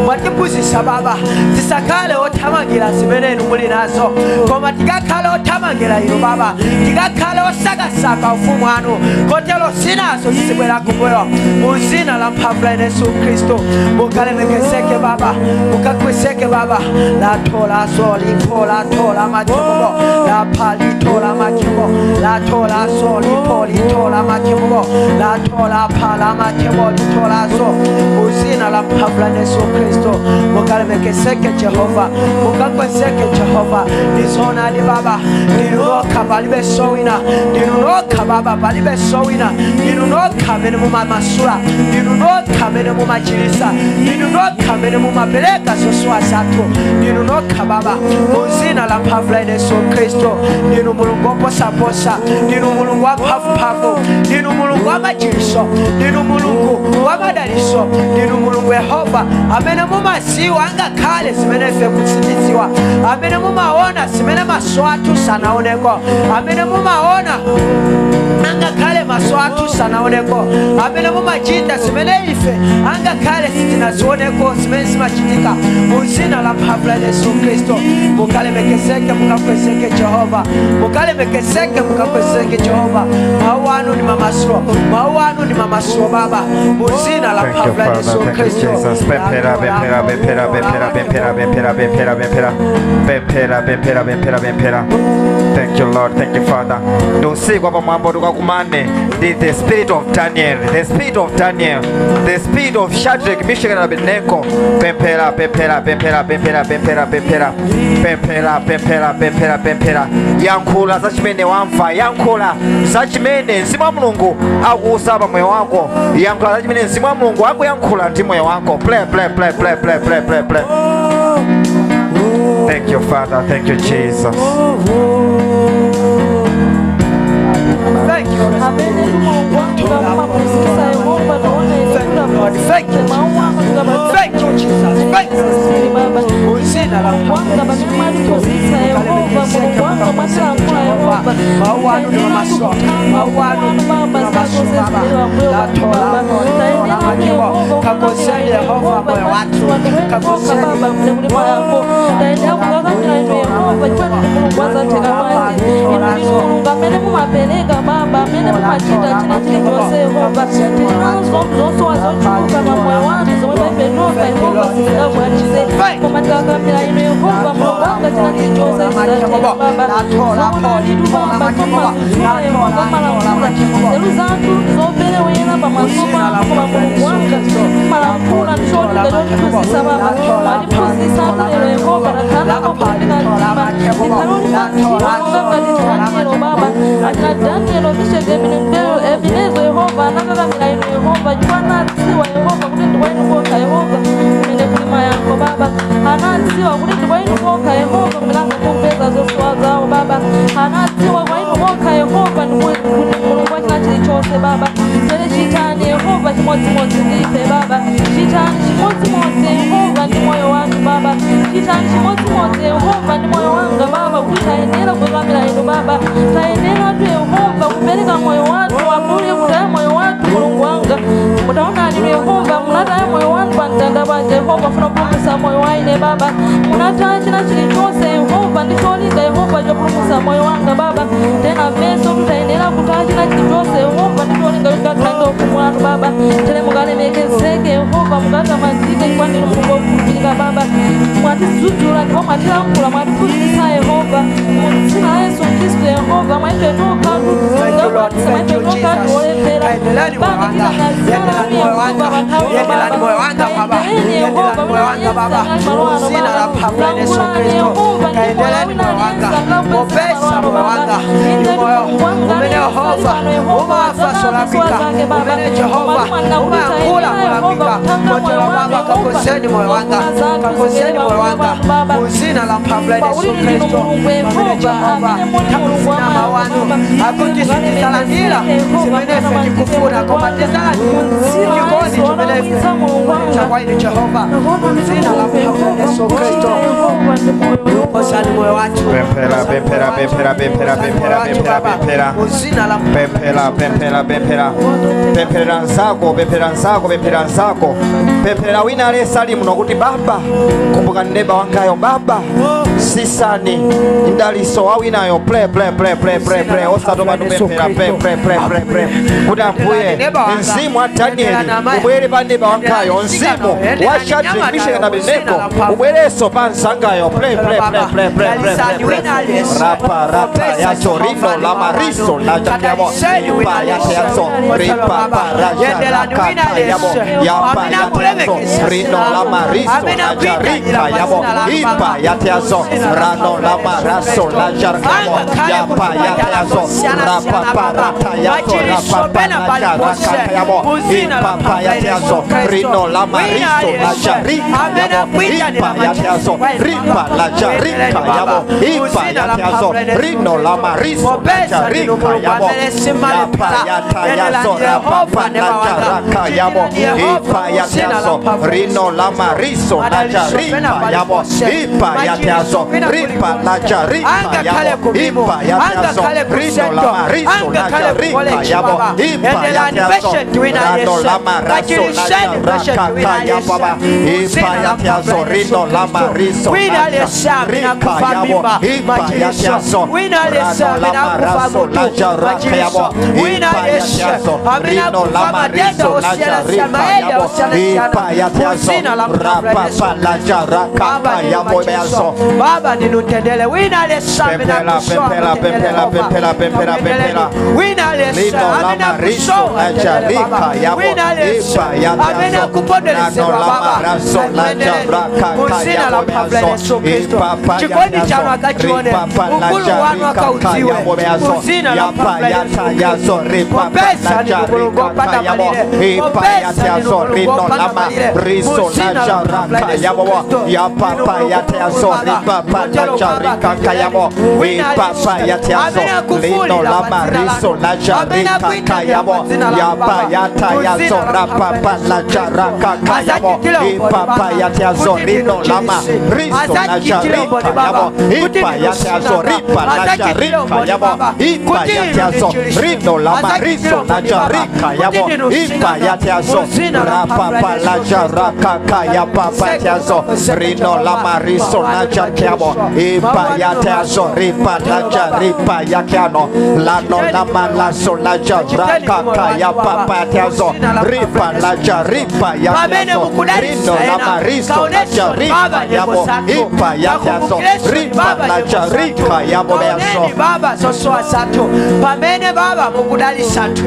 mwatiphunzitsa Baba tisakale othamangira zimene inu muli nazo koma tikakhale othamangira inu Baba tikakhale osakasaka ufumu wanu kotero zinazo zizibwera kumbuyo muzina la mphamvu la Yesu Kristo mukalemekezeke Baba mukakwezeke Baba la tola soli pola tola makimo la pali tola makimo la tola soli poli tola makimo la tola pala makimo tola so muzina la mphamvu la Yesu Kristo mukalemekezeke Jehova mukakwezeke Jehova nizona ni Baba ninunoka palibe sowina ninunoka Baba palibe sowina ninunoka mene mumamasula ninunoka mene mumachirisa ninunoka mene mumapereka zosowa zathu ninunoka Baba muzina la mphamvu la Yesu Kristo ninu Mulungu oposaposa ninu Mulungu wa mphamvu ninu Mulungu wa machiritso ninu Mulungu wa madalitso ninu Mulungu Yehova amene mumaziwa angakhale zimene ife kutsimiziwa amene mumaona zimene maso athu sanaoneko amene mumaona angakhale maso athu sanaoneko amene mumachita zimene ife angakhale sitinazioneko zimene zimachitika muzina la mphamvu la Yesu Kristo mukalemekezeke mukakwezeke Jehova mukalemekezeke mukakwezeke Jehova mawu anu ni mamasiro mawu anu ni mamasiro Baba muzina la mphamvu la Yesu Kristo Thank you, Lord. Thank you, Father. Don't say the spirit of Daniel, the spirit of Daniel, the spirit of Shadrach, Meshach, and Abednego. Yankula zachimene wamva, yankula zachimene Mzimu wa Mulungu akusaba moyo wako, yankula zachimene Mzimu wa Mulungu akuyankhula ndi moyo wako. Play. Thank you, Father. Thank you, Jesus. Thank you, Lord. Thank you, thank you, Jesus. Thank you. Muzina la mphamvu la Yesu Kristo singa bwakize mumatakakamira ino Yehova mubanga kina kichoza kisatera baba somulali tubamba somala Yehova malakula zeru zantu zobere wena pamasoma kuba mulugwanga malakula nsholi lero tukusisa baba walipusisa lero Yehova nakana kupulika ntima nikaroli makiwanga Danielo baba atina Danielo bishege minembero ebinezo Yehova nakakamira ino Yehova juana siwa Yehova kuti ndiwaini kuoka Yehova kumene kulima yanko baba anatiwa kuti ndiwaini kuoka Yehova milanga kumpeza zoswa zao baba anatiwa kwaini kuoka Yehova kuti mulungu achina chilichonse baba tere chitani Yehova chimodzimodzi ndipe baba chitani chimodzimodzi Yehova ndi moyo wanu baba chitani chimodzimodzi Yehova ndi moyo wanga baba kuti tayenera kukamira ino baba tayenera tu Yehova kupereka moyo watu ambuye kutaya moyo watu mulungu wanga mutaona alino Yehova munataya moyo wanu pamtanda banje Yehova funa kupulumusa moyo waine baba munataya china chilichonse Yehova ndicholinga Yehova chopulumusa moyo wanga baba tena veso tutayenera kutaya china chilichonse Yehova ndicholinga yukatanga ufumu wanu baba tene mukalemekezeke Yehova mukatamazike kwandino mulungu okupilika baba mwatisudzula ndipo mwatilankula mwatipulumutsa Yehova mudzina la Yesu Kristu Yehova mwaipetoka tukuzingabatisa mwaipetoka tuolepera baba kila nazala Yendelani moyo wanga baba, yendelani moyo wanga baba, uzina la pamela Yesu Kristo, kaendeleni moyo wanga, mopesa moyo wanga, moyo, umene Yehova, umafa solapika, umene Jehova, umakula mulapika, moto la baba kakoseni moyo wanga, kakoseni moyo wanga, uzina la pamela Yesu Kristo, umene Jehova, takuzina mawanu, akuti sitisalandila, simene feti kufuna, komatizala, Yukoni tumelefu Chakwaini Jehova Zina la pamela Yesu Kristo Osani moyo watu Pempera nzako Pempera wina lesali muno kuti baba kumbuka neba wangayo baba sisani indaliso wawinayo play osatoba pempera kuti ambuye Mzimu wa Danieli ubwere pa neba wangayo Mzimu wa Shadrach Meshach na Abednego ubwereso pa nsangayo play rapa yacho rino la mariso na chakemo ipa yacho ripa raja yamo yapa yacho rino la mariso na charika yamo ipa yacho rano la maraso na charkamo yapa yacho rapa parata yacho rapa na charaka yamo ipa yacho rino la mariso na charika yamo ipa yacho ripa la charika yamo ipa yacho rino la mariso na charika yamo yapa yacho rapa na charaka yamo ipa yacho rino la mariso na charika yamo ipa yacho ripa la charika yamo ipa yacho rino la mariso na charika yamo ipa yacho rano la maraso na charaka yamo ipa yacho rino la mariso na charika yamo ipa yacho rano la maraso na charaka yamo ipa yacho rino la mariso na charika yamo ipa yacho rapa la charaka yamo yacho Baba ninutendele wina lesa amena pempera wina lesa amena kuso wina lesa amena kupondelese baba muzina la pamela Yesu Kristo chikondi chano akachione ukulu wanu akauziwe muzina la pamela Yesu Kristo popesa ni Mulungu patamalile popesa ni Mulungu patamalile muzina la pamela Yesu Kristo Papa yateazo papa na charika kayamo we papa yateazo lino la mariso na charika kayamo yapa yateazo papa na charaka kayamo we papa yateazo lino la mariso na charika kayamo ipa yateazo ripa na charika yamo ipa yateazo lino la mariso na charika yamo ipa yateazo papa na charaka kayapa yateazo rino la mariso na jakiamo ipa yatezo ripa na jaripa yakiano lano na malaso na jaraka kaya papa tezo ripa na jaripa yakiano rino na mariso na jaripa yamo ipa yatezo ripa na jarika yamo beso Baba soso asatu pamene baba mukudali satu